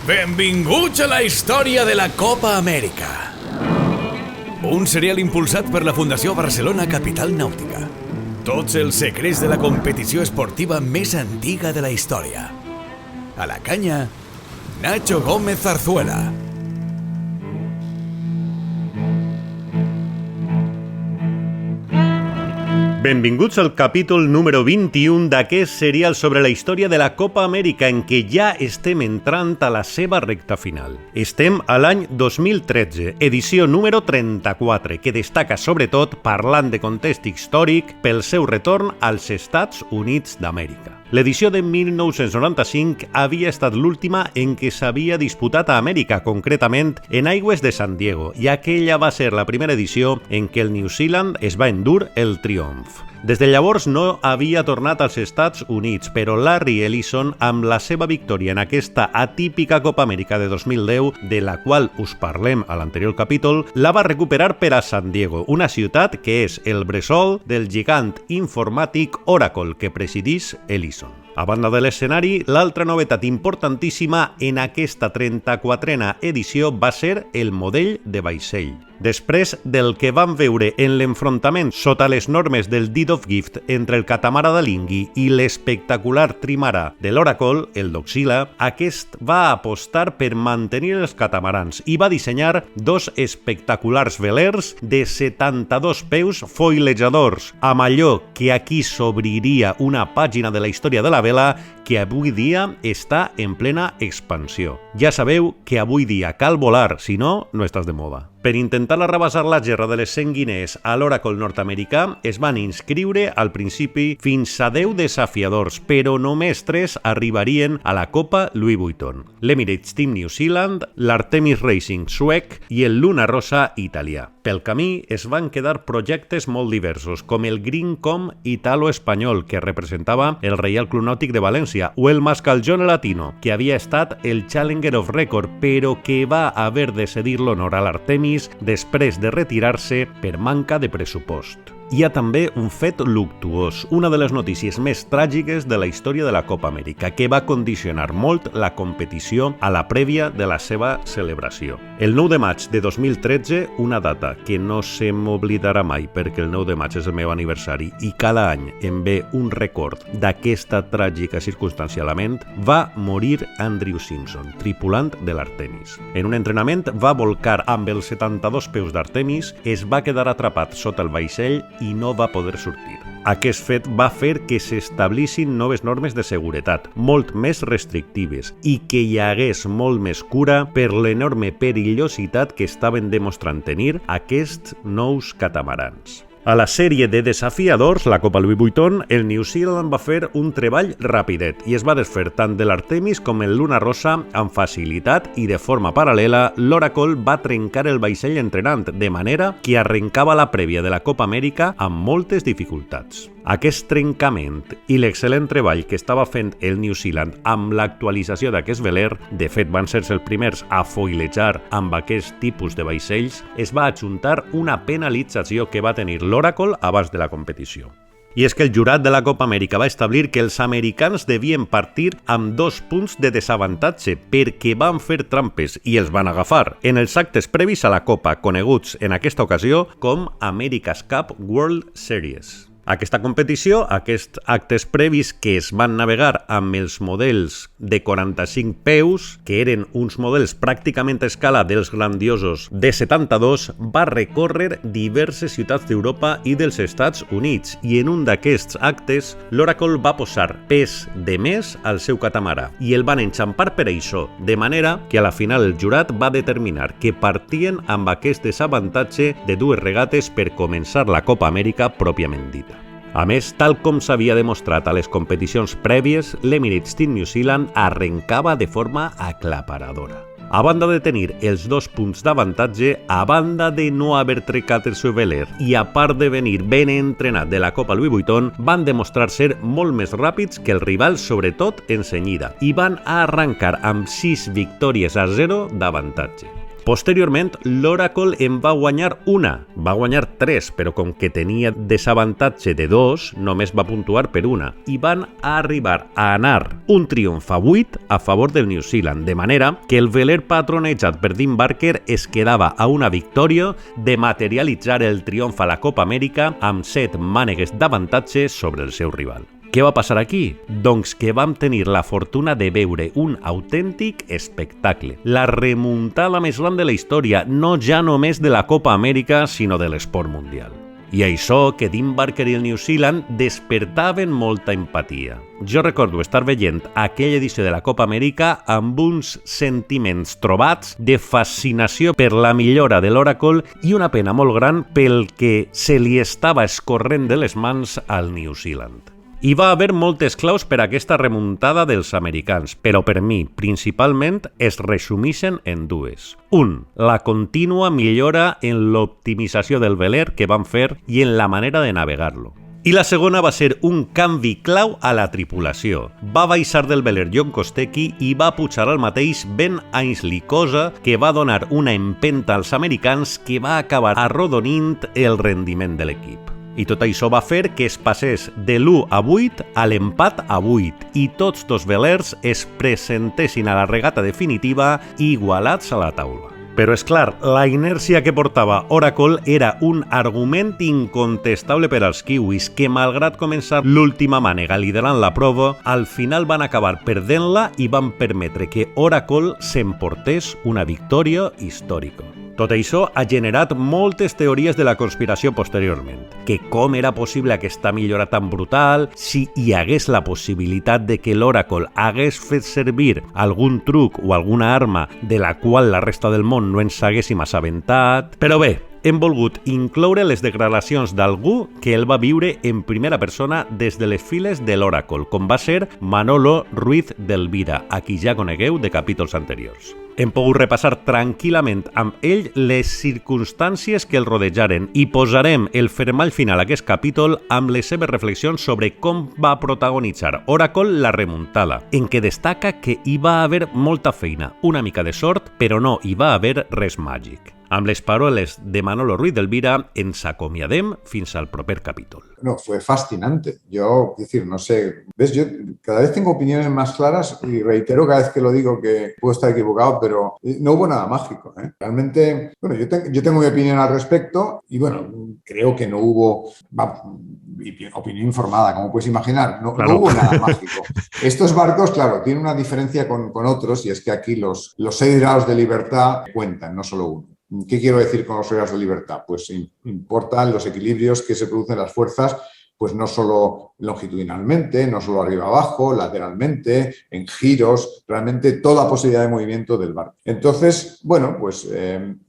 Benvinguts a la història de la Copa Amèrica. Un serial impulsat per la Fundació Barcelona Capital Nàutica. Tots els secrets de la competició esportiva més antiga de la història. A la canya, Nacho Gómez Zarzuela. Benvinguts al capítol número 21 d'aquest serial sobre la història de la Copa Amèrica, en què ja estem entrant a la seva recta final. Estem a l'any 2013, edició número 34, que destaca sobretot parlant de context històric pel seu retorn als Estats Units d'Amèrica. L'edició de 1995 havia estat l'última en què s'havia disputat a Amèrica, concretament en aigües de San Diego, i aquella va ser la primera edició en què el New Zealand es va endur el triomf. Des de llavors no havia tornat als Estats Units, però Larry Ellison, amb la seva victòria en aquesta atípica Copa Amèrica de 2010, de la qual us parlem a l'anterior capítol, la va recuperar per a San Diego, una ciutat que és el bressol del gegant informàtic Oracle que presidís Ellison. A banda de l'escenari, l'altra novetat importantíssima en aquesta 34a edició va ser el model de vaixell. Després del que vam veure en l'enfrontament sota les normes del Deed of Gift entre el catamarà d'Alinghi i l'espectacular trimarà de l'Oracle, el Doxila, aquest va apostar per mantenir els catamarans i va dissenyar dos espectaculars velers de 72 peus foilejadors, amb allò que aquí s'obriria una pàgina de la història de la vela que avui dia està en plena expansió. Ja sabeu que avui dia cal volar, si no, no estàs de moda. Per intentar arrabassar la gerra de les 100 guinees a l'Oracle nord-americà, es van inscriure al principi fins a 10 desafiadors, però només 3 arribarien a la Copa Louis Vuitton. L'Emirates Team New Zealand, l'Artemis Racing suec i el Luna Rossa italià. Pel camí es van quedar projectes molt diversos, com el Greencom italo-espanyol, que representava el Reial Club Nàutic de València, o el Mascalzone Latino, que havia estat el Challenger of Record, però que va haver de cedir l'honor a l'Artemis després de retirar-se per manca de pressupost. Hi ha també un fet luctuós, una de les notícies més tràgiques de la història de la Copa Amèrica, que va condicionar molt la competició a la prèvia de la seva celebració. El 9 de maig de 2013, una data que no se m'oblidarà mai perquè el 9 de maig és el meu aniversari i cada any em ve un record d'aquesta tràgica circumstància a la ment, va morir Andrew Simpson, tripulant de l'Artemis. En un entrenament va volcar amb els 72 peus d'Artemis, es va quedar atrapat sota el vaixell i no va poder sortir. Aquest fet va fer que s'establissin noves normes de seguretat, molt més restrictives, i que hi hagués molt més cura per l'enorme perillositat que estaven demostrant tenir aquests nous catamarans. A la sèrie de desafiadors, la Copa Louis Vuitton, el New Zealand va fer un treball rapidet i es va desfer tant de l'Artemis com el Luna Rossa amb facilitat i de forma paral·lela, l'Oracle va trencar el vaixell entrenant, de manera que arrencava la prèvia de la Copa Amèrica amb moltes dificultats. Aquest trencament i l'excel·lent treball que estava fent el New Zealand amb l'actualització d'aquest veler, de fet van ser els primers a foilejar amb aquest tipus de vaixells, es va adjuntar una penalització que va tenir l'Oracle abans de la competició. I és que el jurat de la Copa Amèrica va establir que els americans devien partir amb 2 punts de desavantatge perquè van fer trampes i els van agafar en els actes previs a la Copa, coneguts en aquesta ocasió com America's Cup World Series. Aquesta competició, aquests actes previs que es van navegar amb els models de 45 peus, que eren uns models pràcticament a escala dels grandiosos de 72, va recórrer diverses ciutats d'Europa i dels Estats Units, i en un d'aquests actes l'Oracle va posar pes de més al seu catamarà i el van enxampar per això, de manera que a la final el jurat va determinar que partien amb aquest desavantatge de 2 regates per començar la Copa Amèrica pròpiament dita. A més, tal com s'havia demostrat a les competicions prèvies, l'Emirates Team New Zealand arrencava de forma aclaparadora. A banda de tenir els 2 punts d'avantatge, a banda de no haver trencat el seu veler i a part de venir ben entrenat de la Copa Louis Vuitton, van demostrar ser molt més ràpids que el rival, sobretot en cenyida, i van arrencar amb 6 victòries a 0 d'avantatge. Posteriorment, l'Oracle en va guanyar una. Va guanyar 3, però com que tenia desavantatge de 2, només va puntuar per una. I van arribar a anar un triomf a 8 a favor del New Zealand, de manera que el veler patronejat per Dean Barker es quedava a una victòria de materialitzar el triomf a la Copa Amèrica amb 7 mànegues d'avantatge sobre el seu rival. Què va passar aquí? Doncs que vam tenir la fortuna de veure un autèntic espectacle. La remuntada més gran de la història, no ja només de la Copa Amèrica, sinó de l'esport mundial. I això que Dean Barker i el New Zealand despertaven molta empatia. Jo recordo estar veient aquella edició de la Copa Amèrica amb uns sentiments trobats de fascinació per la millora de l'Oracle i una pena molt gran pel que se li estava escorrent de les mans al New Zealand. Hi va haver moltes claus per a aquesta remuntada dels americans, però per mi, principalment, es resumeixen en dues. Un, la contínua millora en l'optimització del veler que van fer i en la manera de navegar-lo. I la segona va ser un canvi clau a la tripulació. Va baixar del veler John Kostecki i va pujar al mateix Ben Ainslie, cosa que va donar una empenta als americans que va acabar arrodonint el rendiment de l'equip. I tot això va fer que es passés de l'1 a 8 a l'empat a 8 i tots dos velers es presentessin a la regata definitiva igualats a la taula. Però és clar, la inèrcia que portava Oracle era un argument incontestable per als kiwis que, malgrat començar l'última mànega liderant la prova, al final van acabar perdent-la i van permetre que Oracle s'emportés una victòria històrica. Tot això ha generat moltes teories de la conspiració posteriorment, que com era possible aquesta millora tan brutal, si hi hagués la possibilitat de que l'Oracle hagués fet servir algun truc o alguna arma de la qual la resta del món no ens haguéssim assabentat. Però bé, hem volgut incloure les declaracions d'algú que el va viure en primera persona des de les files de l'Oracle, com va ser Manolo Ruiz d'Elvira, a qui ja conegueu de capítols anteriors. Hem pogut repassar tranquil·lament amb ell les circumstàncies que el rodejaren i posarem el fermall final a aquest capítol amb les seves reflexions sobre com va protagonitzar Oracle la remuntada, en què destaca que hi va haver molta feina, una mica de sort, però no hi va haver res màgic. Amb les paroles de Manolo Ruiz d'Elvira ens acomiadem fins al proper capítol. No, fue fascinante. Yo, es decir, no sé, ves, yo cada vez tengo opiniones más claras y reitero cada vez que lo digo que puedo estar equivocado, pero no hubo nada mágico, ¿eh? Realmente, bueno, yo tengo mi opinión al respecto y bueno, creo que no hubo opinión informada, como puedes imaginar, no hubo nada mágico. Estos barcos, claro, tienen una diferencia con otros y es que aquí los 6 grados de libertad cuentan, no solo uno. ¿Qué quiero decir con los 6 grados de libertad? Pues importan los equilibrios que se producen las fuerzas, pues no solo longitudinalmente, no solo arriba abajo, lateralmente, en giros, realmente toda posibilidad de movimiento del barco. Entonces, bueno, pues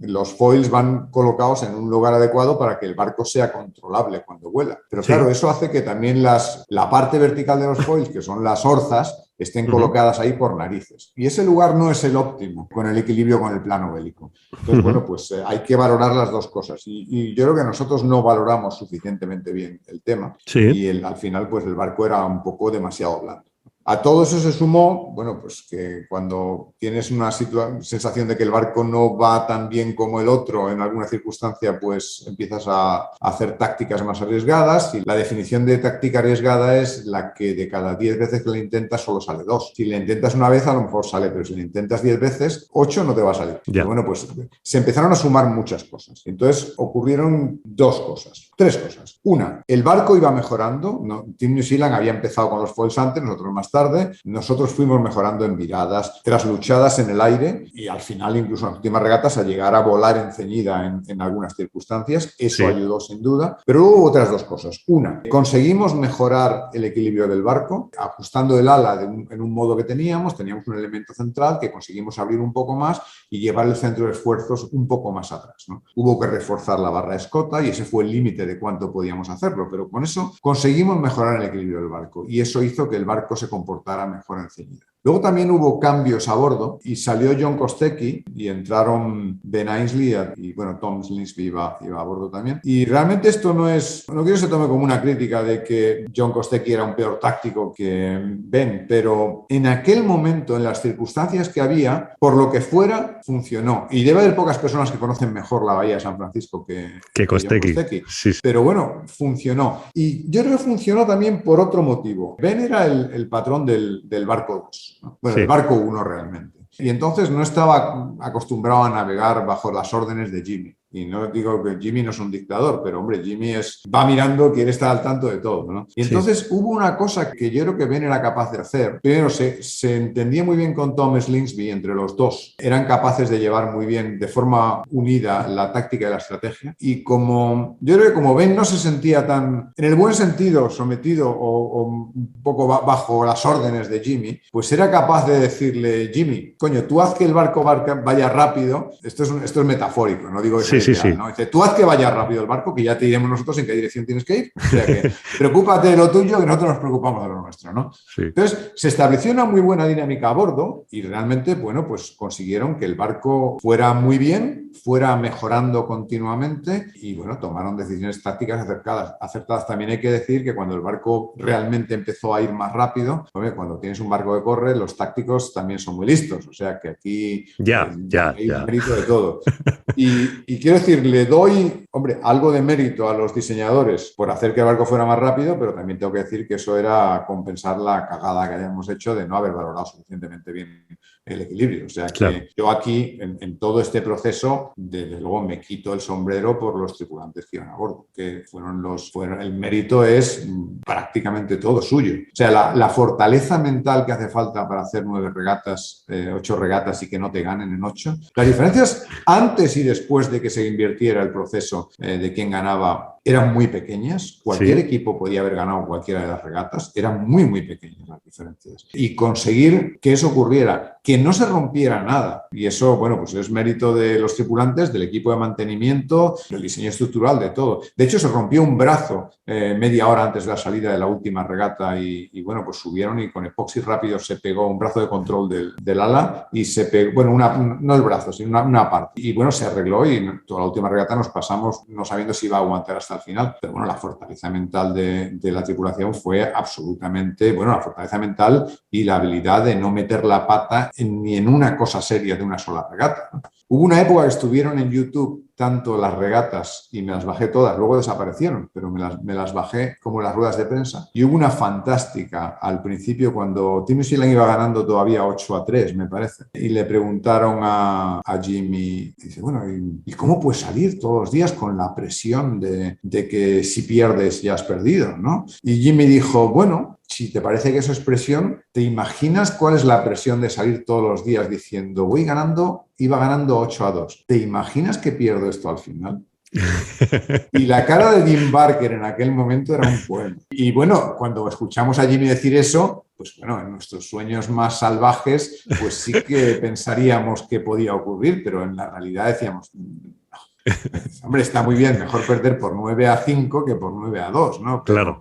los foils van colocados en un lugar adecuado para que el barco sea controlable cuando vuela. Pero claro, eso hace que también la parte vertical de los foils, que son las orzas, estén colocadas ahí por narices. Y ese lugar no es el óptimo con el equilibrio con el plano bélico. Entonces, bueno, pues hay que valorar las dos cosas. Y yo creo que nosotros no valoramos suficientemente bien el tema. Sí. Y al final, pues el barco era un poco demasiado blando. A todo eso se sumó, bueno, pues que cuando tienes una sensación de que el barco no va tan bien como el otro en alguna circunstancia, pues empiezas a hacer tácticas más arriesgadas y la definición de táctica arriesgada es la que de cada 10 veces que la intentas solo sale 2. Si la intentas una vez a lo mejor sale, pero si la intentas 10 veces, 8 no te va a salir. Y bueno, pues se empezaron a sumar muchas cosas. Entonces ocurrieron 3 cosas. Una, el barco iba mejorando. Team New Zealand había empezado con los foils antes, nosotros más tarde. Nosotros fuimos mejorando en viradas, trasluchadas en el aire y al final, incluso en las últimas regatas, a llegar a volar en ceñida en algunas circunstancias. Eso ayudó sin duda. Pero luego hubo otras 2 cosas. Una, conseguimos mejorar el equilibrio del barco, ajustando el ala en un modo que teníamos un elemento central que conseguimos abrir un poco más y llevar el centro de esfuerzos un poco más atrás, ¿no? Hubo que reforzar la barra de escota y ese fue el límite de cuánto podíamos hacerlo, pero con eso conseguimos mejorar el equilibrio del barco y eso hizo que el barco se comportara mejor en ceñida. Luego también hubo cambios a bordo y salió John Kostecki y entraron Ben Ainslie y bueno, Tom Slingsby iba a bordo también. Y realmente esto no quiero que se tome como una crítica de que John Kostecki era un peor táctico que Ben, pero en aquel momento, en las circunstancias que había, por lo que fuera, funcionó. Y debe haber pocas personas que conocen mejor la bahía de San Francisco que Kostecki. John Kostecki. Sí. Pero bueno, funcionó. Y yo creo que funcionó también por otro motivo. Ben era el patrón del barco 2, ¿no? Bueno, el barco 1 realmente. Y entonces no estaba acostumbrado a navegar bajo las órdenes de Jimmy. Y no digo que Jimmy no es un dictador, pero hombre, Jimmy va mirando, quiere estar al tanto de todo, ¿no? Y entonces hubo una cosa que yo creo que Ben era capaz de hacer. Primero, se entendía muy bien con Tom Slingsby, entre los dos. Eran capaces de llevar muy bien, de forma unida, la táctica y la estrategia. Y yo creo que como Ben no se sentía tan, en el buen sentido, sometido o un poco bajo las órdenes de Jimmy, pues era capaz de decirle, Jimmy, coño, tú haz que el barco vaya rápido. Esto es metafórico, no digo que sea, ¿no? Dice, tú haz que vaya rápido el barco, que ya te diremos nosotros en qué dirección tienes que ir. O sea que preocúpate de lo tuyo, que nosotros nos preocupamos de lo nuestro, ¿no? Sí. Entonces, se estableció una muy buena dinámica a bordo y realmente, bueno, pues consiguieron que el barco fuera muy bien, fuera mejorando continuamente y, bueno, tomaron decisiones tácticas acertadas. También hay que decir que cuando el barco realmente empezó a ir más rápido, cuando tienes un barco que corre, los tácticos también son muy listos. O sea que aquí hay un mérito de todo. Y quiero decir, le doy, hombre, algo de mérito a los diseñadores por hacer que el barco fuera más rápido, pero también tengo que decir que eso era compensar la cagada que hayamos hecho de no haber valorado suficientemente bien el equilibrio. O sea que yo aquí, en todo este proceso, desde luego me quito el sombrero por los tripulantes que iban a bordo, que el mérito es prácticamente todo suyo. O sea, la fortaleza mental que hace falta para hacer 9 regatas, 8 regatas y que no te ganen en 8. Las diferencias antes y después de que se invirtiera el proceso de quién ganaba eran muy pequeñas. Cualquier equipo podía haber ganado cualquiera de las regatas. Eran muy, muy pequeñas las diferencias. Y conseguir que eso ocurriera, que no se rompiera nada. Y eso, bueno, pues es mérito de los tripulantes, del equipo de mantenimiento, del diseño estructural, de todo. De hecho, se rompió un brazo media hora antes de la salida de la última regata y bueno, pues subieron y con epoxi rápido se pegó un brazo de control del ala y se pegó, bueno, no el brazo, sino una parte. Y bueno, se arregló y toda la última regata nos pasamos no sabiendo si iba a aguantar hasta el final. Pero bueno, la fortaleza mental de la tripulación fue absolutamente, bueno, la fortaleza mental y la habilidad de no meter la pata ni en una cosa seria de una sola regata, ¿no? Hubo una época que estuvieron en YouTube tanto las regatas y me las bajé todas, luego desaparecieron, pero me las bajé como las ruedas de prensa. Y hubo una fantástica al principio cuando Tim Sealand iba ganando todavía 8-3, me parece. Y le preguntaron a Jimmy, dice, bueno, ¿y cómo puedes salir todos los días con la presión de que si pierdes ya has perdido, ¿no? Y Jimmy dijo, bueno, si te parece que eso es presión, ¿te imaginas cuál es la presión de salir todos los días diciendo iba ganando 8-2? ¿Te imaginas que pierdo esto al final? Y la cara de Jim Barker en aquel momento era un poema. Y bueno, cuando escuchamos a Jimmy decir eso, pues bueno, en nuestros sueños más salvajes, pues sí que pensaríamos que podía ocurrir, pero en la realidad decíamos... Hombre, está muy bien, mejor perder por 9-5 que por 9-2, ¿no? Pero claro.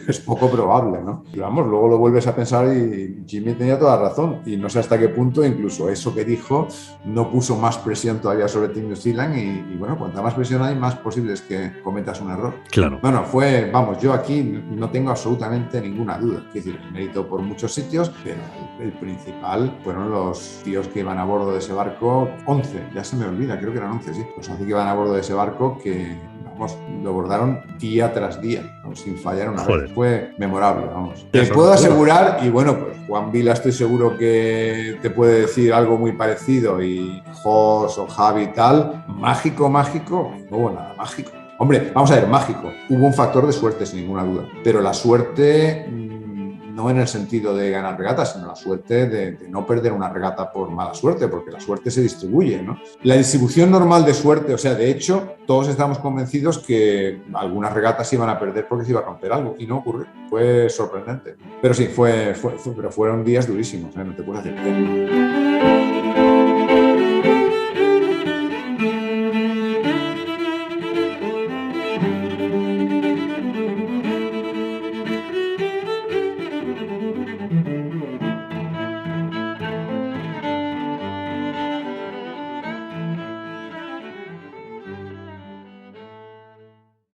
Es poco probable, ¿no? Pero vamos, luego lo vuelves a pensar y Jimmy tenía toda la razón. Y no sé hasta qué punto incluso eso que dijo no puso más presión todavía sobre Tim Sealand y bueno, cuanta más presión hay, más posible es que cometas un error. Claro. Bueno, yo aquí no tengo absolutamente ninguna duda. Es decir, el mérito por muchos sitios, pero el principal fueron los tíos que iban a bordo de ese barco, 11, ya se me olvida, creo que eran 11, sí. Los 11 que iban a bordo de ese barco que, vamos, lo bordaron día tras día, ¿no? Sin fallar una vez. Fue memorable, vamos. Te puedo asegurar, y bueno, pues Juan Vila estoy seguro que te puede decir algo muy parecido, y Jos o Javi y tal, mágico, no hubo nada mágico. Hombre, vamos a ver, mágico. Hubo un factor de suerte, sin ninguna duda, pero la suerte... no en el sentido de ganar regatas, sino la suerte de no perder una regata por mala suerte, porque la suerte se distribuye, ¿no? La distribución normal de suerte, o sea, de hecho, todos estamos convencidos que algunas regatas se iban a perder porque se iba a romper algo, y no ocurrió. Fue sorprendente. Pero sí, pero fueron días durísimos, ¿eh? No te puedes hacer.